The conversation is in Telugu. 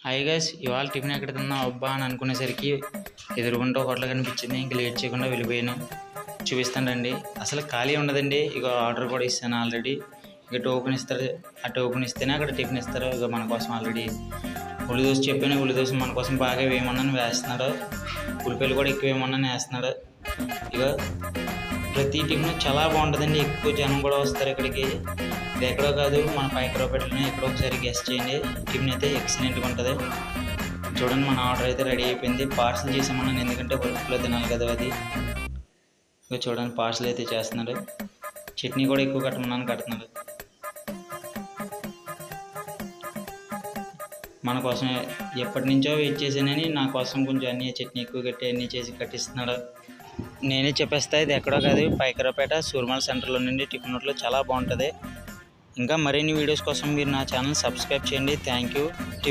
హాయ్ గైస్, ఇవాళ టిఫిన్ ఎక్కడ తిన్నా అబ్బా అని అనుకునేసరికి ఎదురుగుంటూ హోటల్ కనిపించింది. ఇంక లేట్ చేయకుండా వెళ్ళిపోయాను. చూపిస్తానండి. అసలు ఖాళీ ఉండదండి. ఇక ఆర్డర్ కూడా ఇస్తాను ఆల్రెడీ. ఇక టోకెన్ ఇస్తారు. ఆ టోకెన్ ఇస్తేనే అక్కడ టిఫిన్ ఇస్తారు. ఇక మన కోసం ఆల్రెడీ ఉల్లి దోశ చెప్పాను. ఉల్లి దోశ మన కోసం బాగా వేయమన్నాను వేస్తున్నాడు. ఉల్లిపాయలు కూడా ఎక్కువ వేయమన్నాను వేస్తున్నాడు. ఇక ప్రతి టిఫిన్ చాలా బాగుంటుందండి. ఎక్కువ జనం కూడా వస్తారు ఇక్కడికి. ఇది ఎక్కడో కాదు, మన పైకరావుపేటలోనే. ఎక్కడో ఒకసారి గెస్ట్ చేయండి. టిఫిన్ అయితే ఎక్సలెంట్గా ఉంటుంది. చూడండి, మన ఆర్డర్ అయితే రెడీ అయిపోయింది. పార్సల్ చేసామన్నాను, ఎందుకంటే వర్క్లో తినాలి కదా అది. ఇక చూడండి, పార్సల్ అయితే చేస్తున్నాడు. చట్నీ కూడా ఎక్కువ కట్టమన్నాను, కడుతున్నాడు. మన కోసం ఎప్పటి నుంచో వెయిట్ చేశానని నా కోసం కొంచెం అన్నీ చట్నీ ఎక్కువ కట్టి అన్నీ చేసి కట్టిస్తున్నాడు. నేనే చెప్పేస్తా, ఇది ఎక్కడో కాదు, పైకరావుపేట సూర్మాల్ సెంటర్లో నుండి టిఫిన్ హోటల్ చాలా బాగుంటుంది. ఇంకా మరిన్ని వీడియోస్ కోసం మీరు నా ఛానల్ సబ్స్క్రైబ్ చేయండి. Thank you.